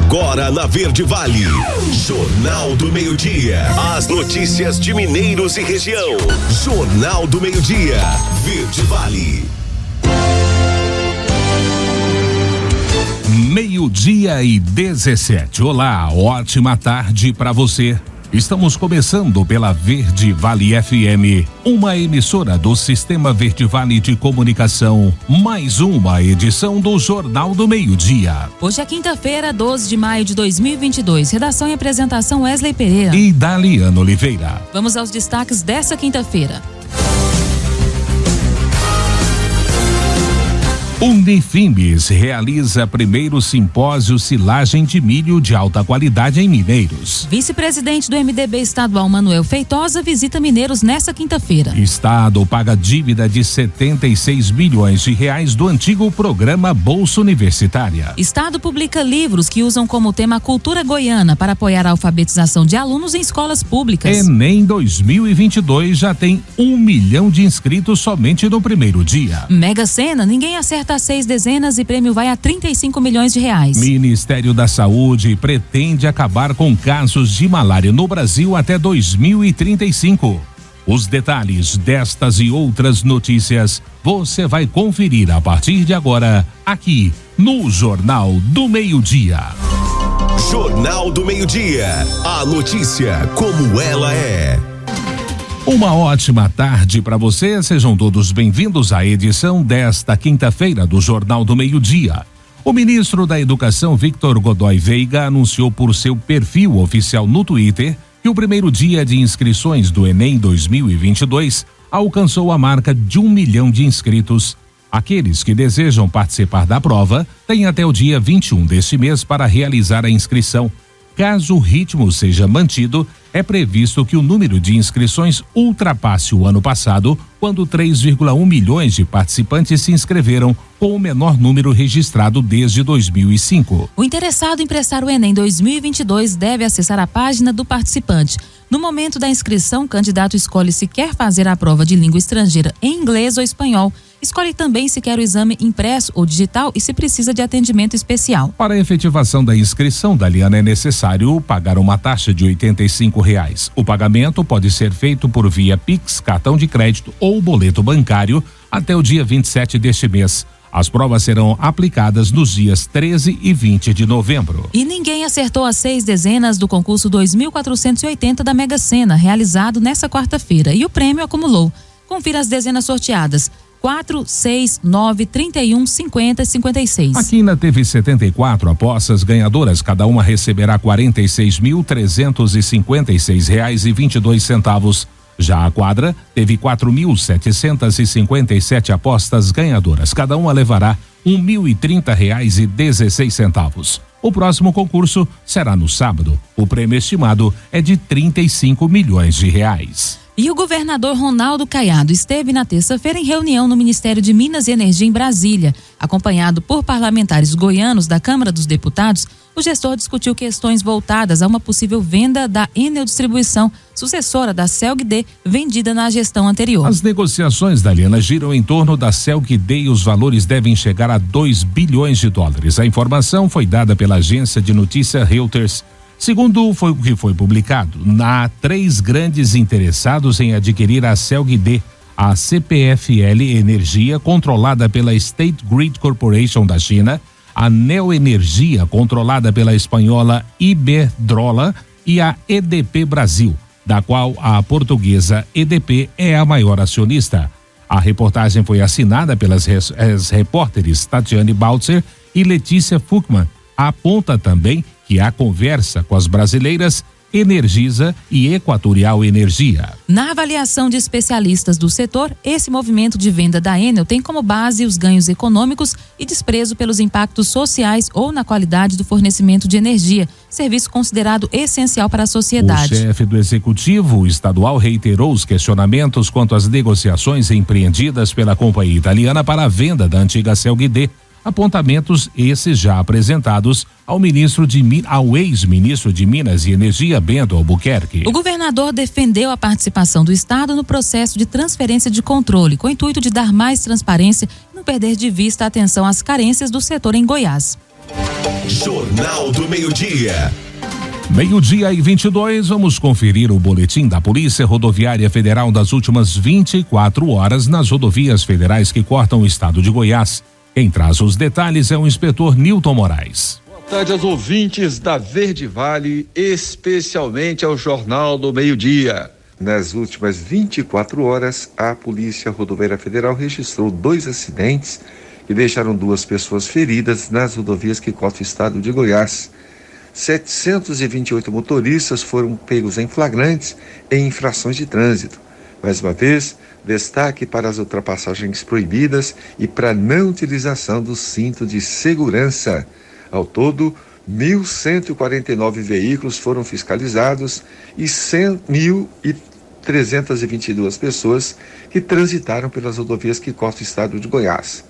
Agora na Verde Vale, Jornal do Meio-Dia. As notícias de Mineiros e região. Jornal do Meio-Dia, Verde Vale. 12:17. Olá, ótima tarde para você. Estamos começando pela Verde Vale FM, uma emissora do Sistema Verde Vale de Comunicação, mais uma edição do Jornal do Meio-Dia. Hoje é quinta-feira, 12 de maio de 2022. Redação e apresentação Wesley Pereira e Daliana Oliveira. Vamos aos destaques dessa quinta-feira. Unifimes realiza primeiro simpósio silagem de milho de alta qualidade em Mineiros. Vice-presidente do MDB estadual Manuel Feitosa visita Mineiros nesta quinta-feira. Estado paga dívida de 76 milhões de reais do antigo programa Bolsa Universitária. Estado publica livros que usam como tema a cultura goiana para apoiar a alfabetização de alunos em escolas públicas. Enem 2022 já tem 1 milhão de inscritos somente no primeiro dia. Mega Sena, ninguém acerta 6 dezenas e prêmio vai a 35 milhões de reais. Ministério da Saúde pretende acabar com casos de malária no Brasil até 2035. Os detalhes destas e outras notícias você vai conferir a partir de agora aqui no Jornal do Meio-Dia. Jornal do Meio-Dia. A notícia como ela é. Uma ótima tarde para você, sejam todos bem-vindos à edição desta quinta-feira do Jornal do Meio-Dia. O ministro da Educação, Victor Godoy Veiga, anunciou por seu perfil oficial no Twitter que o primeiro dia de inscrições do Enem 2022 alcançou a marca de 1 milhão de inscritos. Aqueles que desejam participar da prova têm até o dia 21 deste mês para realizar a inscrição. Caso o ritmo seja mantido, é previsto que o número de inscrições ultrapasse o ano passado, quando 3,1 milhões de participantes se inscreveram, com o menor número registrado desde 2005. O interessado em prestar o Enem 2022 deve acessar a página do participante. No momento da inscrição, o candidato escolhe se quer fazer a prova de língua estrangeira em inglês ou espanhol. Escolhe também se quer o exame impresso ou digital e se precisa de atendimento especial. Para a efetivação da inscrição, Daliana, é necessário pagar uma taxa de R$85. O pagamento pode ser feito por via Pix, cartão de crédito ou boleto bancário até o dia 27 deste mês. As provas serão aplicadas nos dias 13 e 20 de novembro. E ninguém acertou as 6 dezenas do concurso 2.480 da Mega Sena, realizado nessa quarta-feira, e o prêmio acumulou. Confira as dezenas sorteadas: 4, 6, 9, 31, 50 e 56. A quina teve 74 apostas ganhadoras, cada uma receberá R$46.356,22. Já a quadra teve 4.757 apostas ganhadoras, cada uma levará R$1.030,16. O próximo concurso será no sábado. O prêmio estimado é de 35 milhões de reais. E o governador Ronaldo Caiado esteve na terça-feira em reunião no Ministério de Minas e Energia em Brasília. Acompanhado por parlamentares goianos da Câmara dos Deputados, o gestor discutiu questões voltadas a uma possível venda da Enel Distribuição, sucessora da CELG-D, vendida na gestão anterior. As negociações, Daliana, giram em torno da CELG-D e os valores devem chegar a 2 bilhões de dólares. A informação foi dada pela agência de notícia Reuters. Segundo o que foi publicado, há 3 grandes interessados em adquirir a CELG-D, a CPFL Energia, controlada pela State Grid Corporation da China, a Neoenergia, controlada pela espanhola Iberdrola, e a EDP Brasil, da qual a portuguesa EDP é a maior acionista. A reportagem foi assinada pelas repórteres Tatiane Baltzer e Letícia Fuchman. Aponta também que a conversa com as brasileiras Energisa e Equatorial Energia. Na avaliação de especialistas do setor, esse movimento de venda da Enel tem como base os ganhos econômicos e desprezo pelos impactos sociais ou na qualidade do fornecimento de energia, serviço considerado essencial para a sociedade. O chefe do executivo estadual reiterou os questionamentos quanto às negociações empreendidas pela companhia italiana para a venda da antiga CELG-D. Apontamentos esses já apresentados ao ex-ministro de Minas e Energia, Bento Albuquerque. O governador defendeu a participação do Estado no processo de transferência de controle, com o intuito de dar mais transparência e não perder de vista a atenção às carências do setor em Goiás. Jornal do Meio-Dia. 12:22, vamos conferir o boletim da Polícia Rodoviária Federal das últimas 24 horas nas rodovias federais que cortam o estado de Goiás. Quem traz os detalhes é o inspetor Nilton Moraes. Boa tarde aos ouvintes da Verde Vale, especialmente ao Jornal do Meio-Dia. Nas últimas 24 horas, a Polícia Rodoviária Federal registrou 2 acidentes que deixaram 2 pessoas feridas nas rodovias que cortam o estado de Goiás. 728 motoristas foram pegos em flagrantes em infrações de trânsito. Mais uma vez, destaque para as ultrapassagens proibidas e para a não utilização do cinto de segurança. Ao todo, 1.149 veículos foram fiscalizados e 100.322 pessoas que transitaram pelas rodovias que cortam o estado de Goiás.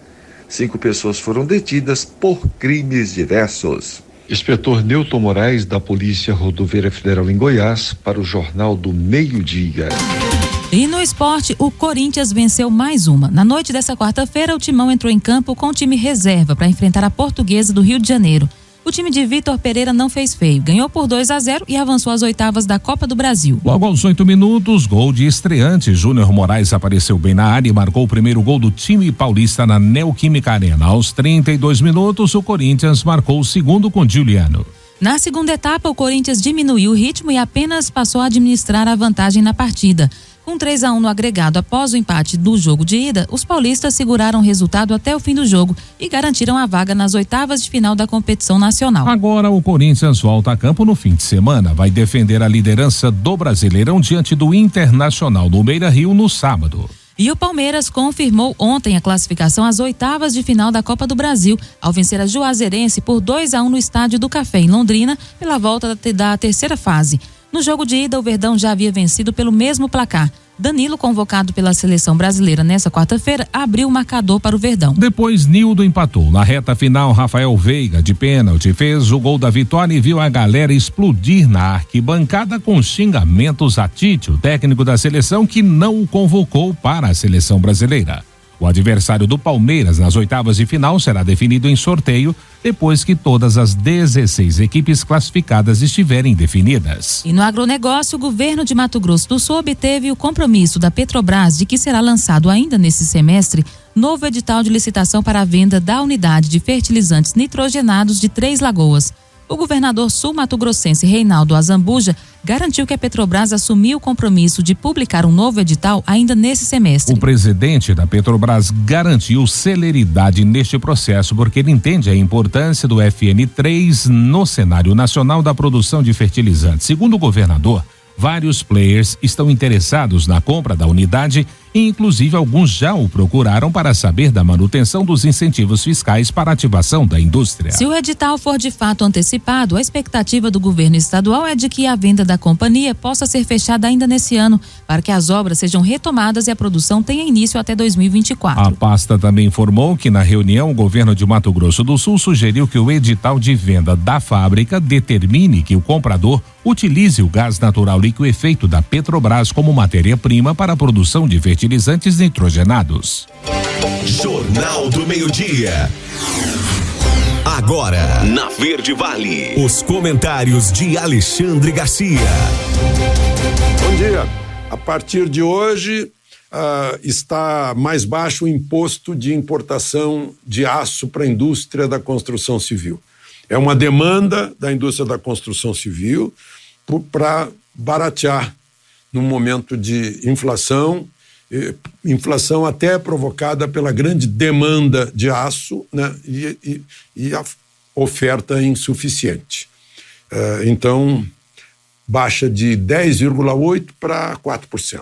5 pessoas foram detidas por crimes diversos. Inspetor Nilton Moraes, da Polícia Rodoviária Federal em Goiás, para o Jornal do Meio-Dia. E no esporte, o Corinthians venceu mais uma. Na noite dessa quarta-feira, o Timão entrou em campo com o time reserva para enfrentar a Portuguesa do Rio de Janeiro. O time de Vitor Pereira não fez feio, ganhou por 2-0 e avançou às oitavas da Copa do Brasil. Logo aos 8 minutos, gol de estreante. Júnior Moraes apareceu bem na área e marcou o primeiro gol do time paulista na Neoquímica Arena. Aos 32 minutos, o Corinthians marcou o segundo com Giuliano. Na segunda etapa, o Corinthians diminuiu o ritmo e apenas passou a administrar a vantagem na partida. Com 3-1 no agregado após o empate do jogo de ida, os paulistas seguraram o resultado até o fim do jogo e garantiram a vaga nas oitavas de final da competição nacional. Agora o Corinthians volta a campo no fim de semana. Vai defender a liderança do Brasileirão diante do Internacional no Beira-Rio no sábado. E o Palmeiras confirmou ontem a classificação às oitavas de final da Copa do Brasil, ao vencer a Juazeirense por 2-1 no Estádio do Café, em Londrina, pela volta da terceira fase. No jogo de ida, o Verdão já havia vencido pelo mesmo placar. Danilo, convocado pela seleção brasileira nesta quarta-feira, abriu o marcador para o Verdão. Depois, Nildo empatou. Na reta final, Rafael Veiga, de pênalti, fez o gol da vitória e viu a galera explodir na arquibancada com xingamentos a Tite, o técnico da seleção que não o convocou para a seleção brasileira. O adversário do Palmeiras nas oitavas de final será definido em sorteio depois que todas as 16 equipes classificadas estiverem definidas. E no agronegócio, o governo de Mato Grosso do Sul obteve o compromisso da Petrobras de que será lançado ainda nesse semestre novo edital de licitação para a venda da unidade de fertilizantes nitrogenados de Três Lagoas. O governador sul-mato-grossense Reinaldo Azambuja garantiu que a Petrobras assumiu o compromisso de publicar um novo edital ainda nesse semestre. O presidente da Petrobras garantiu celeridade neste processo porque ele entende a importância do FN3 no cenário nacional da produção de fertilizantes. Segundo o governador, vários players estão interessados na compra da unidade e inclusive alguns já o procuraram para saber da manutenção dos incentivos fiscais para a ativação da indústria. Se o edital for de fato antecipado, a expectativa do governo estadual é de que a venda da companhia possa ser fechada ainda nesse ano, para que as obras sejam retomadas e a produção tenha início até 2024. A pasta também informou que na reunião o governo de Mato Grosso do Sul sugeriu que o edital de venda da fábrica determine que o comprador utilize o gás natural liquefeito da Petrobras como matéria-prima para a produção de fertilizantes nitrogenados. Jornal do Meio-Dia. Agora, na Verde Vale, os comentários de Alexandre Garcia. Bom dia. A partir de hoje, está mais baixo o imposto de importação de aço para a indústria da construção civil. É uma demanda da indústria da construção civil para baratear num momento de inflação até provocada pela grande demanda de aço, né, e a oferta insuficiente. Então, baixa de 10,8% para 4%.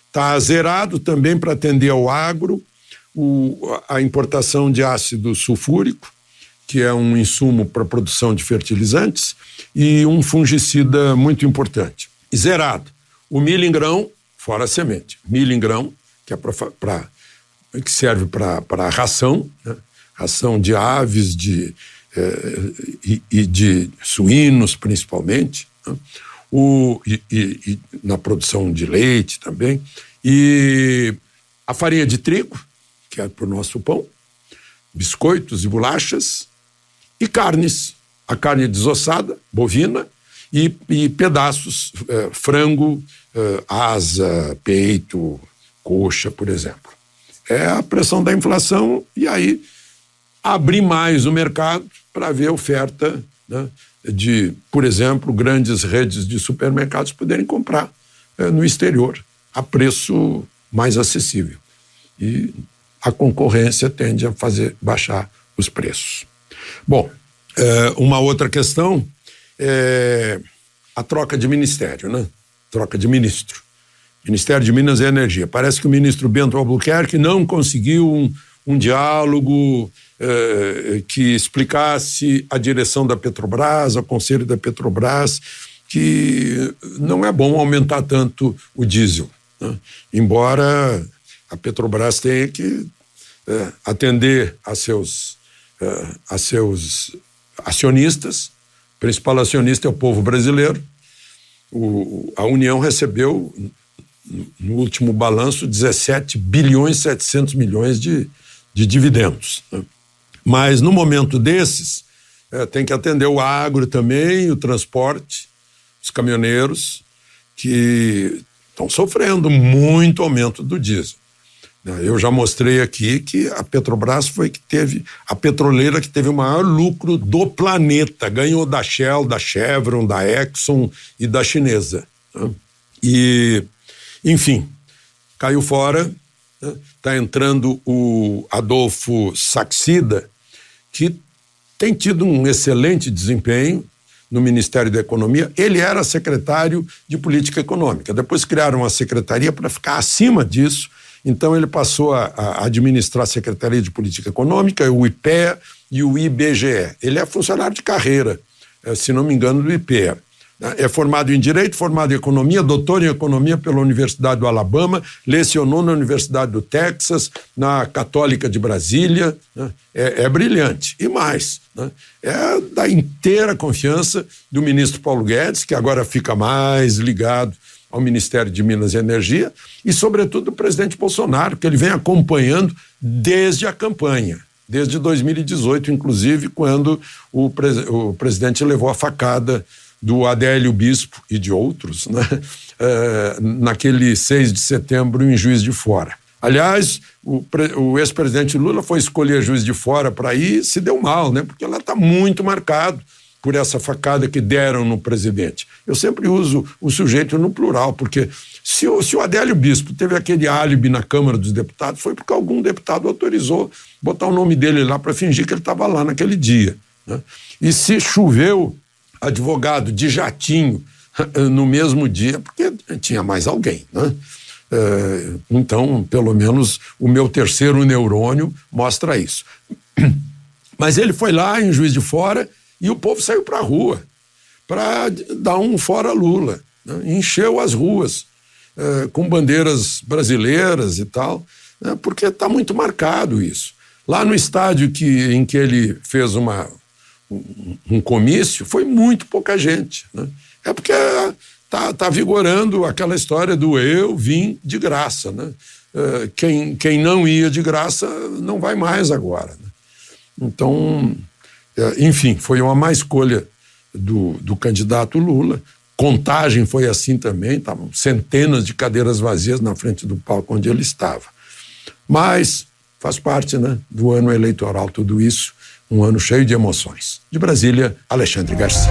Está zerado também para atender ao agro a importação de ácido sulfúrico, que é um insumo para a produção de fertilizantes, e um fungicida muito importante. E zerado. O milho em grão, fora a semente. Milho em grão, que, que serve para ração, né? Ração de aves e de suínos, principalmente, né? E na produção de leite também. E a farinha de trigo, que é para o nosso pão, biscoitos e bolachas, E carnes, a carne desossada, bovina, e pedaços, frango, asa, peito, coxa, por exemplo. É a pressão da inflação e aí abrir mais o mercado para ver a oferta, né, de, por exemplo, grandes redes de supermercados poderem comprar no exterior a preço mais acessível. E a concorrência tende a fazer baixar os preços. Bom, uma outra questão é a troca de ministério, né? Troca de ministro. Ministério de Minas e Energia. Parece que o ministro Bento Albuquerque não conseguiu um diálogo que explicasse a direção da Petrobras, ao conselho da Petrobras, que não é bom aumentar tanto o diesel, né? Embora a Petrobras tenha que atender a seus acionistas. O principal acionista é o povo brasileiro. A União recebeu, no último balanço, 17 bilhões e 700 milhões de dividendos, né? Mas, no momento desses, tem que atender o agro também, o transporte, os caminhoneiros, que estão sofrendo muito aumento do diesel. Eu já mostrei aqui que a Petrobras foi a petroleira que teve o maior lucro do planeta, ganhou da Shell, da Chevron, da Exxon e da chinesa, né? E, enfim, caiu fora, né? Tá entrando o Adolfo Saxida, que tem tido um excelente desempenho no Ministério da Economia. Ele era secretário de Política Econômica, depois criaram uma secretaria para ficar acima disso. Então ele passou a administrar a Secretaria de Política Econômica, o IPEA e o IBGE. Ele é funcionário de carreira, se não me engano, do IPEA. É formado em Direito, formado em Economia, doutor em Economia pela Universidade do Alabama, lecionou na Universidade do Texas, na Católica de Brasília, né? É brilhante. E mais, né? É da inteira confiança do ministro Paulo Guedes, que agora fica mais ligado ao Ministério de Minas e Energia, e, sobretudo, do presidente Bolsonaro, que ele vem acompanhando desde a campanha, desde 2018, inclusive, quando o presidente levou a facada do Adélio Bispo e de outros, né? Naquele 6 de setembro em Juiz de Fora. Aliás, o ex-presidente Lula foi escolher Juiz de Fora para ir, se deu mal, né? Porque ela está muito marcado por essa facada que deram no presidente. Eu sempre uso o sujeito no plural, porque se o Adélio Bispo teve aquele álibi na Câmara dos Deputados, foi porque algum deputado autorizou botar o nome dele lá para fingir que ele estava lá naquele dia, né? E se choveu advogado de jatinho no mesmo dia, porque tinha mais alguém, né? Então, pelo menos, o meu terceiro neurônio mostra isso. Mas ele foi lá em Juiz de Fora e o povo saiu para a rua para dar um fora Lula, né? Encheu as ruas com bandeiras brasileiras e tal, né? Porque está muito marcado isso. Lá no estádio em que ele fez um comício, foi muito pouca gente, né? É porque tá vigorando aquela história do eu vim de graça, né? Quem não ia de graça não vai mais agora, né? Então, enfim, foi uma má escolha do candidato Lula. Contagem foi assim também, estavam centenas de cadeiras vazias na frente do palco onde ele estava. Mas faz parte, né, do ano eleitoral tudo isso, um ano cheio de emoções. De Brasília, Alexandre Garcia.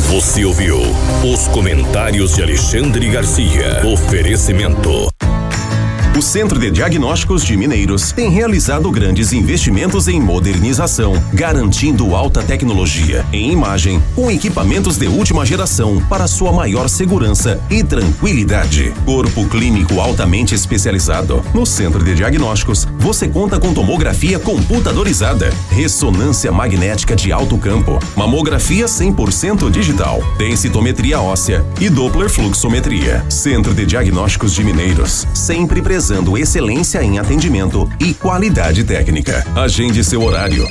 Você ouviu os comentários de Alexandre Garcia. Oferecimento. O Centro de Diagnósticos de Mineiros tem realizado grandes investimentos em modernização, garantindo alta tecnologia em imagem, com equipamentos de última geração para sua maior segurança e tranquilidade. Corpo clínico altamente especializado. No Centro de Diagnósticos, você conta com tomografia computadorizada, ressonância magnética de alto campo, mamografia 100% digital, densitometria óssea e Doppler fluxometria. Centro de Diagnósticos de Mineiros, sempre prezando excelência em atendimento e qualidade técnica. Agende seu horário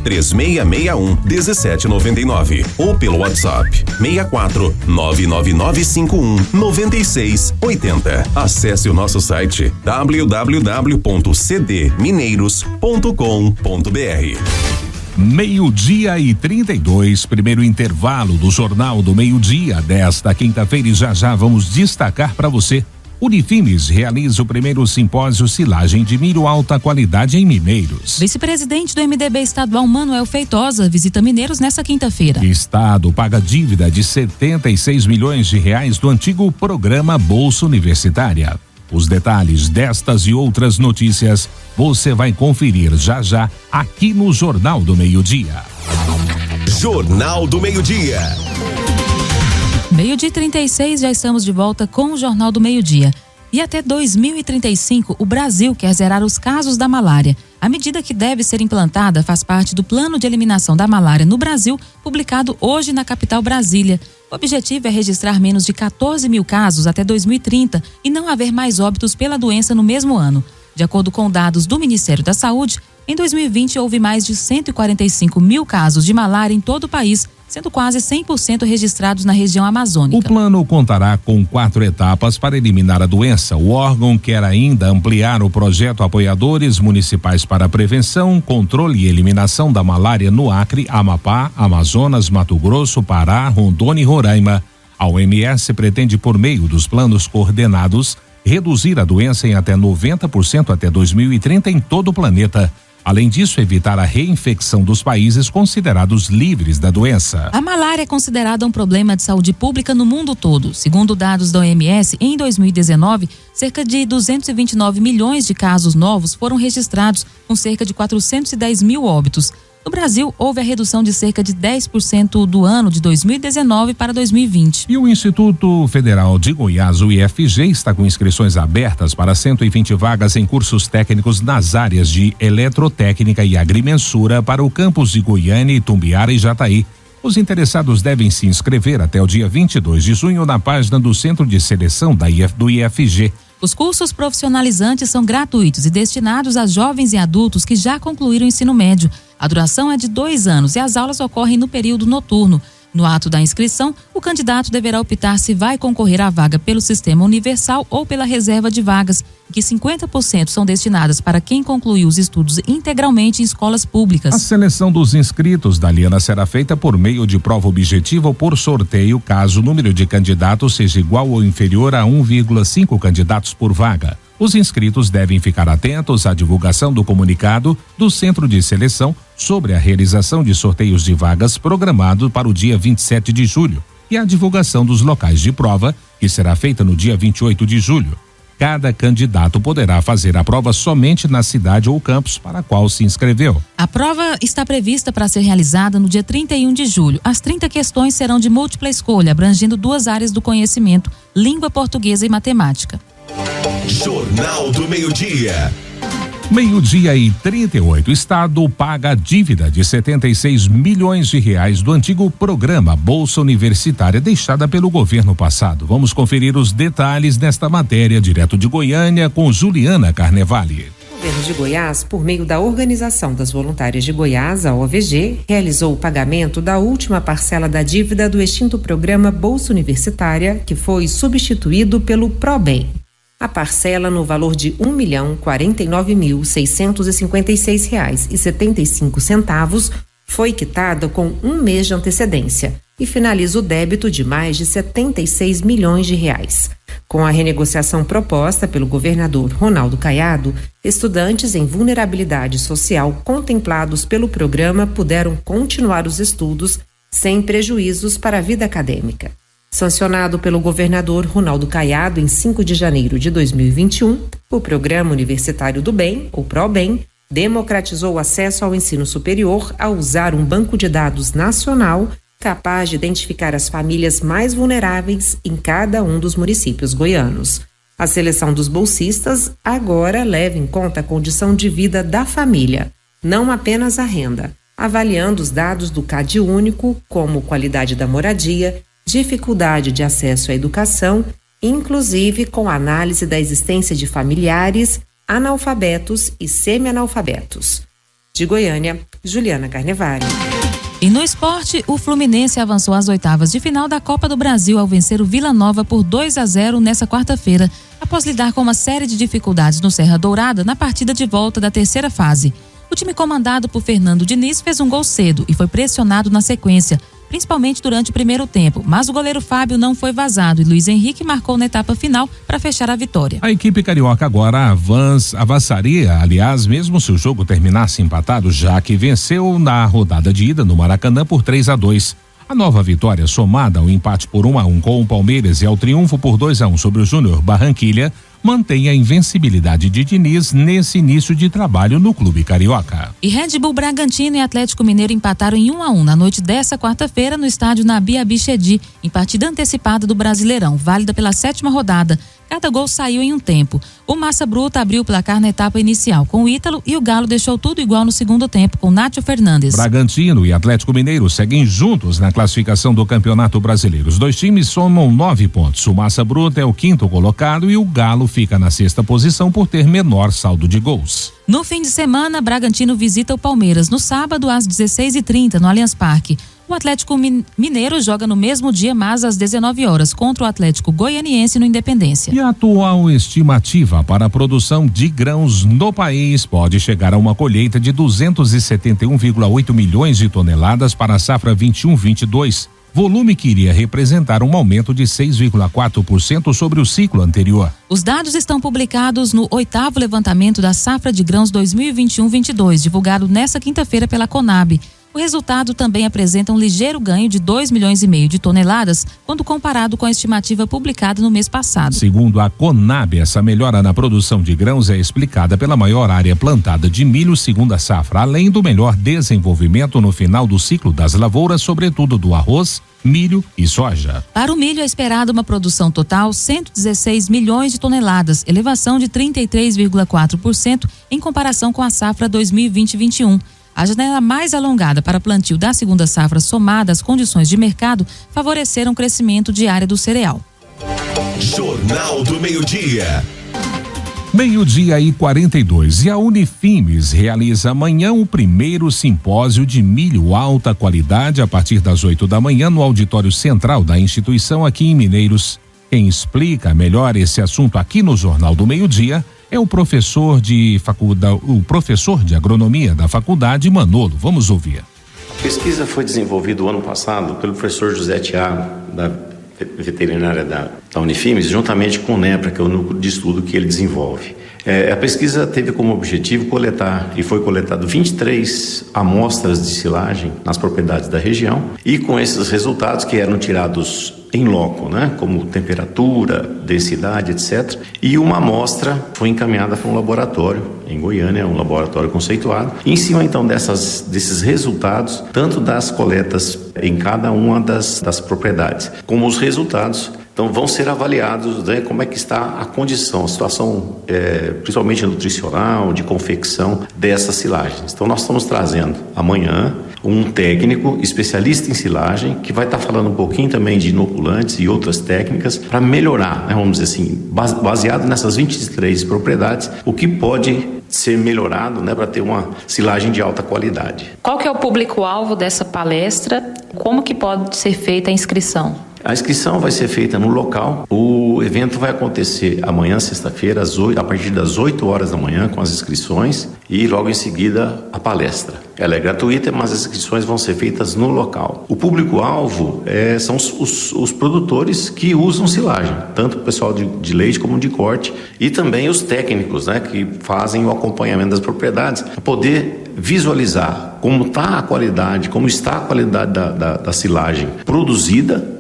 64-3661-1799 ou pelo WhatsApp 64-99951-9680. Acesse o nosso site www.cdmineiros.com.br. 12:32, primeiro intervalo do Jornal do Meio-Dia desta quinta-feira, e já vamos destacar para você. Unifimes realiza o primeiro simpósio Silagem de Milho Alta Qualidade em Mineiros. Vice-presidente do MDB estadual Manuel Feitosa visita Mineiros nesta quinta-feira. Estado paga dívida de 76 milhões de reais do antigo programa Bolsa Universitária. Os detalhes destas e outras notícias você vai conferir já aqui no Jornal do Meio-Dia. Jornal do Meio-Dia. 12:36, já estamos de volta com o Jornal do Meio-Dia. E até 2035, o Brasil quer zerar os casos da malária. A medida que deve ser implantada faz parte do Plano de Eliminação da Malária no Brasil, publicado hoje na capital Brasília. O objetivo é registrar menos de 14 mil casos até 2030 e não haver mais óbitos pela doença no mesmo ano. De acordo com dados do Ministério da Saúde, em 2020 houve mais de 145 mil casos de malária em todo o país, sendo quase 100% registrados na região amazônica. O plano contará com 4 etapas para eliminar a doença. O órgão quer ainda ampliar o projeto Apoiadores Municipais para a Prevenção, Controle e Eliminação da Malária no Acre, Amapá, Amazonas, Mato Grosso, Pará, Rondônia e Roraima. A OMS pretende, por meio dos planos coordenados, reduzir a doença em até 90% até 2030 em todo o planeta. Além disso, evitar a reinfecção dos países considerados livres da doença. A malária é considerada um problema de saúde pública no mundo todo. Segundo dados da OMS, em 2019, cerca de 229 milhões de casos novos foram registrados, com cerca de 410 mil óbitos. No Brasil, houve a redução de cerca de 10% do ano de 2019 para 2020. E o Instituto Federal de Goiás, o IFG, está com inscrições abertas para 120 vagas em cursos técnicos nas áreas de eletrotécnica e agrimensura para o campus de Goiânia, Itumbiara e Jataí. Os interessados devem se inscrever até o dia 22 de junho na página do Centro de Seleção do IFG. Os cursos profissionalizantes são gratuitos e destinados a jovens e adultos que já concluíram o ensino médio. A duração é de 2 anos e as aulas ocorrem no período noturno. No ato da inscrição, o candidato deverá optar se vai concorrer à vaga pelo Sistema Universal ou pela reserva de vagas, que 50% são destinadas para quem concluiu os estudos integralmente em escolas públicas. A seleção dos inscritos da Liana será feita por meio de prova objetiva ou por sorteio, caso o número de candidatos seja igual ou inferior a 1,5 candidatos por vaga. Os inscritos devem ficar atentos à divulgação do comunicado do Centro de Seleção sobre a realização de sorteios de vagas programado para o dia 27 de julho e a divulgação dos locais de prova, que será feita no dia 28 de julho. Cada candidato poderá fazer a prova somente na cidade ou campus para a qual se inscreveu. A prova está prevista para ser realizada no dia 31 de julho. As 30 questões serão de múltipla escolha, abrangendo 2 áreas do conhecimento: língua portuguesa e matemática. Jornal do Meio-Dia. 12:38. Estado paga a dívida de 76 milhões de reais do antigo programa Bolsa Universitária deixada pelo governo passado. Vamos conferir os detalhes desta matéria direto de Goiânia com Juliana Carnevale. O governo de Goiás, por meio da Organização das Voluntárias de Goiás, a OVG, realizou o pagamento da última parcela da dívida do extinto programa Bolsa Universitária, que foi substituído pelo ProBem. A parcela, no valor de R$ 1.049.656,75, foi quitada com 1 mês de antecedência e finaliza o débito de mais de 76 milhões de reais. Com a renegociação proposta pelo governador Ronaldo Caiado, estudantes em vulnerabilidade social contemplados pelo programa puderam continuar os estudos sem prejuízos para a vida acadêmica. Sancionado pelo governador Ronaldo Caiado em 5 de janeiro de 2021, o Programa Universitário do Bem, ou ProBem, democratizou o acesso ao ensino superior ao usar um banco de dados nacional capaz de identificar as famílias mais vulneráveis em cada um dos municípios goianos. A seleção dos bolsistas agora leva em conta a condição de vida da família, não apenas a renda, avaliando os dados do CAD único, como qualidade da moradia, dificuldade de acesso à educação, inclusive com análise da existência de familiares, analfabetos e semi-analfabetos. De Goiânia, Juliana Carnevale. E no esporte, o Fluminense avançou às oitavas de final da Copa do Brasil ao vencer o Vila Nova por 2-0 nessa quarta-feira, após lidar com uma série de dificuldades no Serra Dourada na partida de volta da terceira fase. O O time comandado por Fernando Diniz fez um gol cedo e foi pressionado na sequência, principalmente durante o primeiro tempo, mas o goleiro Fábio não foi vazado e Luiz Henrique marcou na etapa final para fechar a vitória. A equipe carioca agora avançaria, aliás, mesmo se o jogo terminasse empatado, já que venceu na rodada de ida no Maracanã por 3-2. A nova vitória, somada ao empate por 1-1 com o Palmeiras e ao triunfo por 2-1 sobre o Júnior Barranquilha, mantém a invencibilidade de Diniz nesse início de trabalho no clube carioca. E Red Bull Bragantino e Atlético Mineiro empataram em 1-1 na noite dessa quarta-feira no estádio Nabi Abichedi, em partida antecipada do Brasileirão, válida pela 7ª rodada. Cada gol saiu em um tempo. O Massa Bruta abriu o placar na etapa inicial com o Ítalo e o Galo deixou tudo igual no segundo tempo com Nátio Fernandes. Bragantino e Atlético Mineiro seguem juntos na classificação do Campeonato Brasileiro. Os dois times somam 9 pontos. O Massa Bruta é o 5º colocado e o Galo fica na 6ª posição por ter menor saldo de gols. No fim de semana, Bragantino visita o Palmeiras no sábado às 16h30 no Allianz Parque. O Atlético Mineiro joga no mesmo dia, mas às 19 horas, contra o Atlético Goianiense no Independência. E a atual estimativa para a produção de grãos no país pode chegar a uma colheita de 271,8 milhões de toneladas para a safra 21-22. Volume que iria representar um aumento de 6,4% sobre o ciclo anterior. Os dados estão publicados no 8º levantamento da safra de grãos 2021-22, divulgado nesta quinta-feira pela Conab. O resultado também apresenta um ligeiro ganho de 2,5 milhões de toneladas quando comparado com a estimativa publicada no mês passado. Segundo a Conab, essa melhora na produção de grãos é explicada pela maior área plantada de milho segunda safra, além do melhor desenvolvimento no final do ciclo das lavouras, sobretudo do arroz, milho e soja. Para o milho é esperada uma produção total 116 milhões de toneladas, elevação de 33,4% em comparação com a safra 2020-21. A janela mais alongada para plantio da segunda safra, somada às condições de mercado, favoreceram o crescimento de área do cereal. Jornal do Meio-Dia. 12:42. E a Unifimes realiza amanhã o primeiro simpósio de milho alta qualidade a partir das 8 da manhã no auditório central da instituição aqui em Mineiros. Quem explica melhor esse assunto aqui no Jornal do Meio-Dia é o professor de agronomia da faculdade, Manolo. Vamos ouvir. A pesquisa foi desenvolvida o ano passado pelo professor José Thiago, da veterinária da Unifimes, juntamente com o NEPRA, que é o núcleo de estudo que ele desenvolve. A pesquisa teve como objetivo coletar, e foi coletado 23 amostras de silagem nas propriedades da região, e com esses resultados que eram tirados em loco, como temperatura, densidade, etc. E uma amostra foi encaminhada para um laboratório em Goiânia, um laboratório conceituado. E em cima, então, desses resultados, tanto das coletas em cada uma das propriedades, como os resultados, então, vão ser avaliados, como é que está a condição, a situação, principalmente nutricional, de confecção dessas silagens. Então, nós estamos trazendo amanhã um técnico especialista em silagem, que vai estar falando um pouquinho também de inoculantes e outras técnicas para melhorar, vamos dizer assim, baseado nessas 23 propriedades, o que pode ser melhorado, para ter uma silagem de alta qualidade. Qual que é o público-alvo dessa palestra? Como que pode ser feita a inscrição? A inscrição vai ser feita no local. O evento vai acontecer amanhã, sexta-feira, a partir das 8 horas da manhã, com as inscrições, e logo em seguida a palestra. Ela é gratuita, mas as inscrições vão ser feitas no local. O público-alvo são os produtores que usam silagem, tanto o pessoal de leite como de corte, e também os técnicos, que fazem o acompanhamento das propriedades, para poder visualizar como está a qualidade, como está a qualidade da silagem produzida,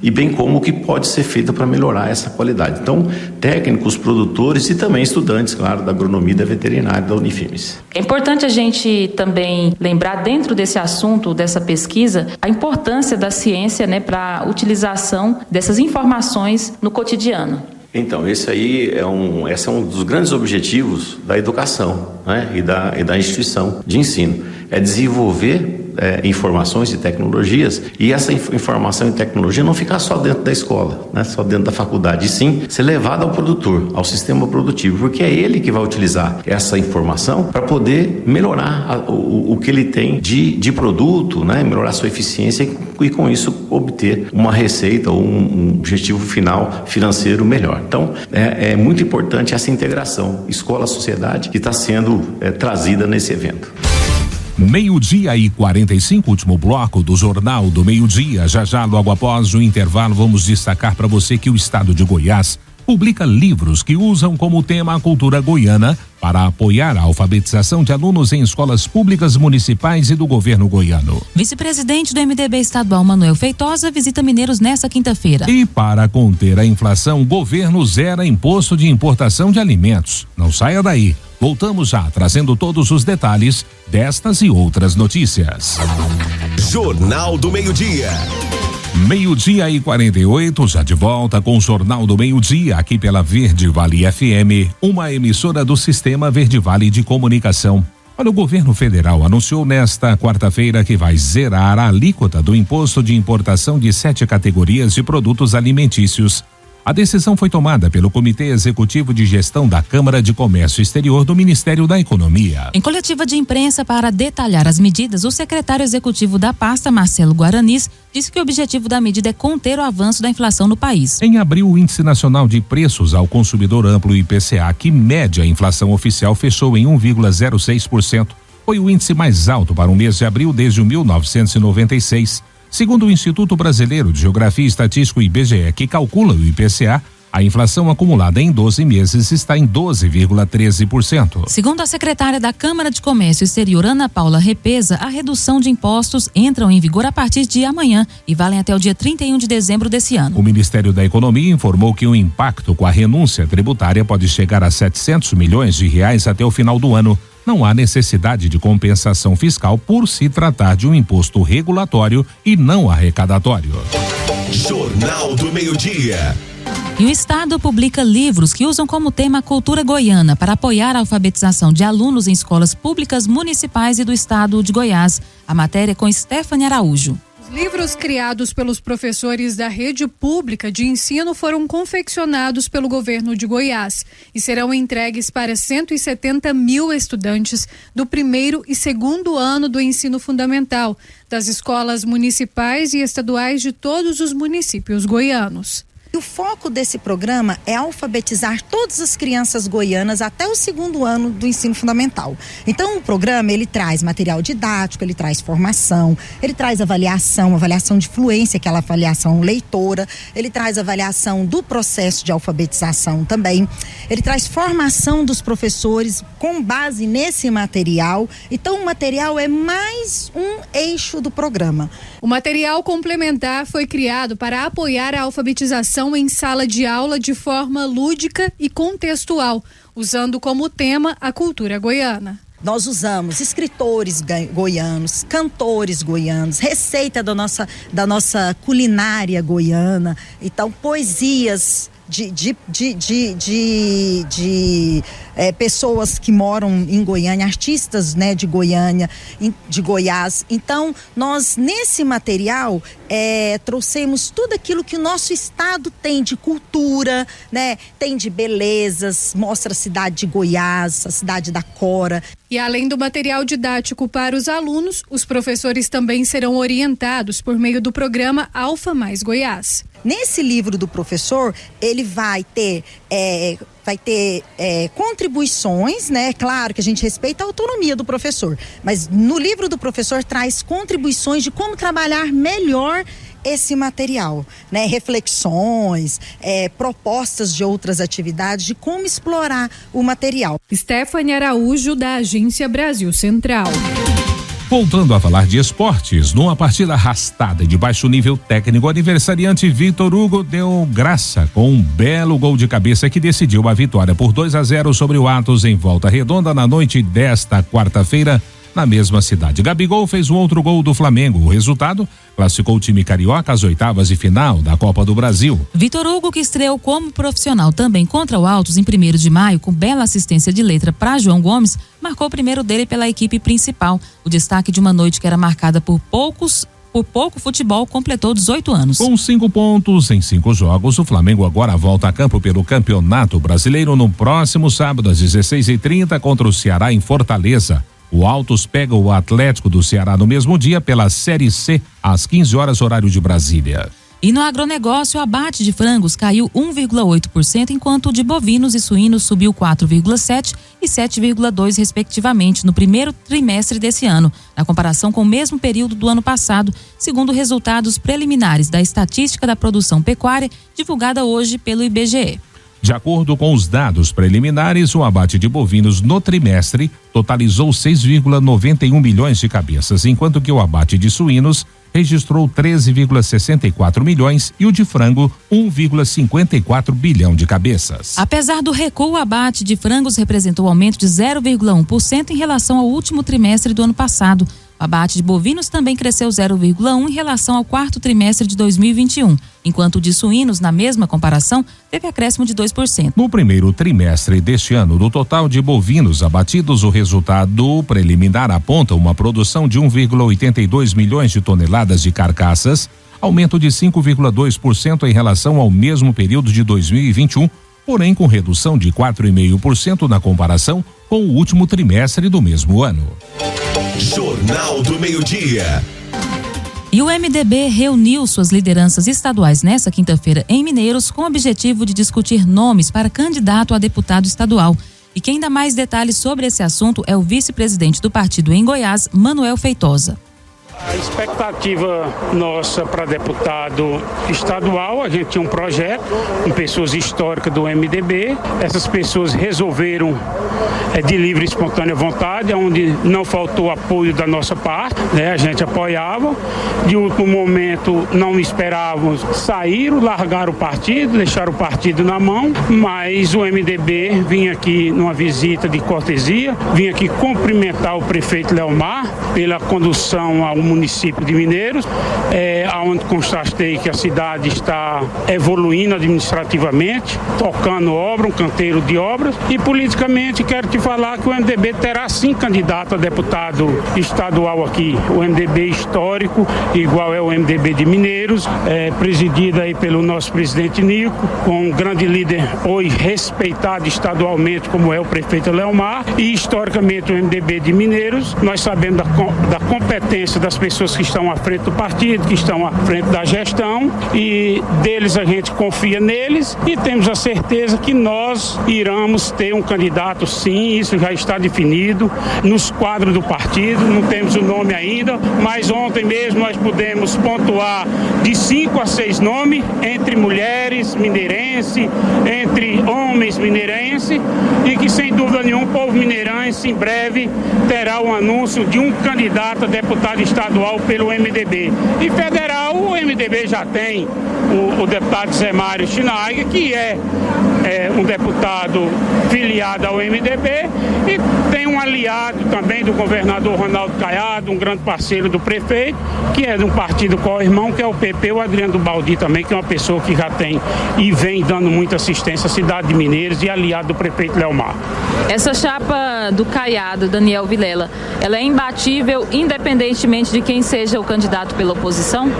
e bem como o que pode ser feito para melhorar essa qualidade. Então, técnicos, produtores e também estudantes, claro, da agronomia e da veterinária da Unifimes. É importante a gente também lembrar, dentro desse assunto, dessa pesquisa, a importância da ciência, para a utilização dessas informações no cotidiano. Então, esse é um dos grandes objetivos da educação, e da instituição de ensino. É desenvolver informações e tecnologias, e essa informação e tecnologia não ficar só dentro da escola, né? Só dentro da faculdade, e sim ser levada ao produtor, ao sistema produtivo, porque é ele que vai utilizar essa informação para poder melhorar o que ele tem de produto, né? Melhorar sua eficiência e com isso obter uma receita ou um objetivo final financeiro melhor. Então, é muito importante essa integração escola-sociedade que está sendo trazida nesse evento. 12:45, último bloco do Jornal do Meio-Dia. Já logo após o intervalo, vamos destacar para você que o estado de Goiás publica livros que usam como tema a cultura goiana para apoiar a alfabetização de alunos em escolas públicas municipais e do governo goiano. Vice-presidente do MDB estadual, Manuel Feitosa, visita Mineiros nesta quinta-feira. E para conter a inflação, o governo zera imposto de importação de alimentos. Não saia daí. Voltamos já, trazendo todos os detalhes destas e outras notícias. Jornal do Meio-Dia. 12:48, já de volta com o Jornal do Meio-Dia, aqui pela Verde Vale FM, uma emissora do Sistema Verde Vale de Comunicação. Olha, o governo federal anunciou nesta quarta-feira que vai zerar a alíquota do imposto de importação de 7 categorias de produtos alimentícios. A decisão foi tomada pelo Comitê Executivo de Gestão da Câmara de Comércio Exterior do Ministério da Economia. Em coletiva de imprensa para detalhar as medidas, o secretário executivo da pasta, Marcelo Guaranis, disse que o objetivo da medida é conter o avanço da inflação no país. Em abril, o Índice Nacional de Preços ao Consumidor Amplo IPCA, que mede a inflação oficial, fechou em 1,06%. Foi o índice mais alto para o mês de abril desde 1996. Segundo o Instituto Brasileiro de Geografia e Estatística, IBGE, que calcula o IPCA, a inflação acumulada em 12 meses está em 12,13%. Segundo a secretária da Câmara de Comércio Exterior, Ana Paula Repesa, a redução de impostos entram em vigor a partir de amanhã e valem até o dia 31 de dezembro desse ano. O Ministério da Economia informou que o impacto com a renúncia tributária pode chegar a 700 milhões de reais até o final do ano. Não há necessidade de compensação fiscal por se tratar de um imposto regulatório e não arrecadatório. Jornal do Meio-Dia. E o Estado publica livros que usam como tema a cultura goiana para apoiar a alfabetização de alunos em escolas públicas municipais e do Estado de Goiás. A matéria é com Stephanie Araújo. Os livros criados pelos professores da rede pública de ensino foram confeccionados pelo governo de Goiás e serão entregues para 170 mil estudantes do primeiro e segundo ano do ensino fundamental, das escolas municipais e estaduais de todos os municípios goianos. O foco desse programa é alfabetizar todas as crianças goianas até o segundo ano do ensino fundamental. Então o programa, ele traz material didático, ele traz formação, ele traz avaliação de fluência, aquela avaliação leitora, ele traz avaliação do processo de alfabetização também, ele traz formação dos professores com base nesse material. Então o material é mais um eixo do programa. O material complementar foi criado para apoiar a alfabetização em sala de aula de forma lúdica e contextual, usando como tema a cultura goiana. Nós usamos escritores goianos, cantores goianos, receita da nossa culinária goiana, então poesias de pessoas que moram em Goiânia, artistas, né, de Goiânia, de Goiás. Então, nós nesse material trouxemos tudo aquilo que o nosso estado tem de cultura, né, tem de belezas, mostra a cidade de Goiás, a cidade da Cora. E além do material didático para os alunos, os professores também serão orientados por meio do programa Alfa Mais Goiás. Nesse livro do professor, ele vai ter contribuições, né? Claro que a gente respeita a autonomia do professor, mas no livro do professor traz contribuições de como trabalhar melhor esse material, né? Reflexões, propostas de outras atividades, de como explorar o material. Stephanie Araújo, da Agência Brasil Central. Voltando a falar de esportes, numa partida arrastada e de baixo nível técnico, o aniversariante Vitor Hugo deu graça com um belo gol de cabeça que decidiu a vitória por 2-0 sobre o Atos em Volta Redonda na noite desta quarta-feira, na mesma cidade. Gabigol fez um outro gol do Flamengo. O resultado classificou o time carioca às oitavas de final da Copa do Brasil. Vitor Hugo, que estreou como profissional também contra o Altos em 1º de maio, com bela assistência de letra para João Gomes, marcou o primeiro dele pela equipe principal. O destaque de uma noite que era marcada por pouco futebol completou 18 anos. Com 5 pontos em 5 jogos, o Flamengo agora volta a campo pelo Campeonato Brasileiro no próximo sábado às 16h30 contra o Ceará em Fortaleza. O Altos pega o Atlético do Ceará no mesmo dia pela Série C às 15 horas horário de Brasília. E no agronegócio, o abate de frangos caiu 1,8%, enquanto o de bovinos e suínos subiu 4,7% e 7,2% respectivamente no primeiro trimestre desse ano, na comparação com o mesmo período do ano passado, segundo resultados preliminares da Estatística da Produção Pecuária, divulgada hoje pelo IBGE. De acordo com os dados preliminares, o abate de bovinos no trimestre totalizou 6,91 milhões de cabeças, enquanto que o abate de suínos registrou 13,64 milhões e o de frango 1,54 bilhão de cabeças. Apesar do recuo, o abate de frangos representou aumento de 0,1% em relação ao último trimestre do ano passado. O abate de bovinos também cresceu 0,1% em relação ao quarto trimestre de 2021, enquanto o de suínos, na mesma comparação, teve acréscimo de 2%. No primeiro trimestre deste ano, do total de bovinos abatidos, o resultado preliminar aponta uma produção de 1,82 milhões de toneladas de carcaças, aumento de 5,2% em relação ao mesmo período de 2021, porém com redução de 4,5% na comparação com o último trimestre do mesmo ano. Jornal do Meio-Dia. E o MDB reuniu suas lideranças estaduais nesta quinta-feira em Mineiros com o objetivo de discutir nomes para candidato a deputado estadual. E quem dá mais detalhes sobre esse assunto é o vice-presidente do partido em Goiás, Manuel Feitosa. A expectativa nossa para deputado estadual, a gente tinha um projeto com pessoas históricas do MDB. Essas pessoas resolveram de livre e espontânea vontade, onde não faltou apoio da nossa parte, né? A gente apoiava. De último momento não esperávamos, saíram, largaram o partido, deixaram o partido na mão, mas o MDB vinha aqui numa visita de cortesia, vinha aqui cumprimentar o prefeito Leomar pela condução ao município de Mineiros, onde constatei que a cidade está evoluindo administrativamente, tocando obra, um canteiro de obras, e politicamente quero te falar que o MDB terá sim candidato a deputado estadual aqui, o MDB histórico, igual é o MDB de Mineiros, presidido aí pelo nosso presidente Nico, com um grande líder hoje respeitado estadualmente como é o prefeito Leomar, e historicamente o MDB de Mineiros. Nós sabemos da competência das pessoas que estão à frente do partido, que estão à frente da gestão, e deles a gente confia neles e temos a certeza que nós iremos ter um candidato sim, isso já está definido nos quadros do partido, não temos o nome ainda, mas ontem mesmo nós pudemos pontuar de 5 a 6 nomes, entre mulheres mineirenses, entre homens mineirenses, e que sem dúvida nenhuma o povo mineirense em breve terá o anúncio de um candidato a deputado estadual pelo MDB. E federal, o MDB já tem o deputado Zé Mário Schneider, que é um deputado filiado ao MDB, e tem um aliado também do governador Ronaldo Caiado, um grande parceiro do prefeito, que é de um partido co-irmão, que é o PP, o Adriano Baldi também, que é uma pessoa que já tem e vem dando muita assistência à cidade de Mineiros e aliado do prefeito Leomar. Essa chapa do Caiado, Daniel Vilela, ela é imbatível independentemente de quem seja o candidato pela oposição?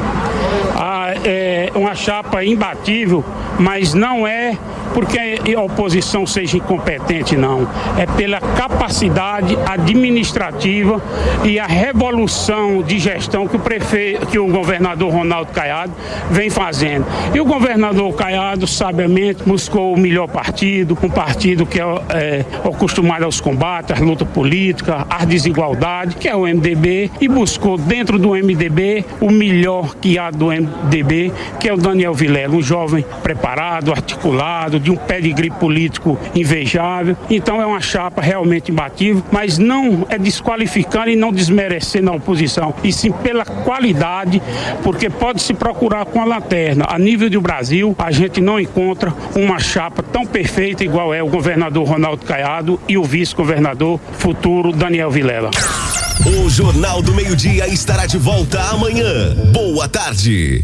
É uma chapa imbatível, mas não é porque a oposição seja incompetente, não. É pela capacidade administrativa e a revolução de gestão que o governador Ronaldo Caiado vem fazendo. E o governador Caiado, sabiamente, buscou o melhor partido, um partido que é acostumado aos combates, às lutas políticas, às desigualdades, que é o MDB, e buscou dentro do MDB o melhor que há do MDB, que é o Daniel Vilela, um jovem preparado, articulado, de um pedigree político invejável. Então é uma chapa realmente imbatível, mas não é desqualificando e não desmerecendo a oposição, e sim pela qualidade, porque pode se procurar com a lanterna. A nível do Brasil, a gente não encontra uma chapa tão perfeita igual é o governador Ronaldo Caiado e o vice-governador futuro Daniel Vilela. O Jornal do Meio-Dia estará de volta amanhã. Boa tarde.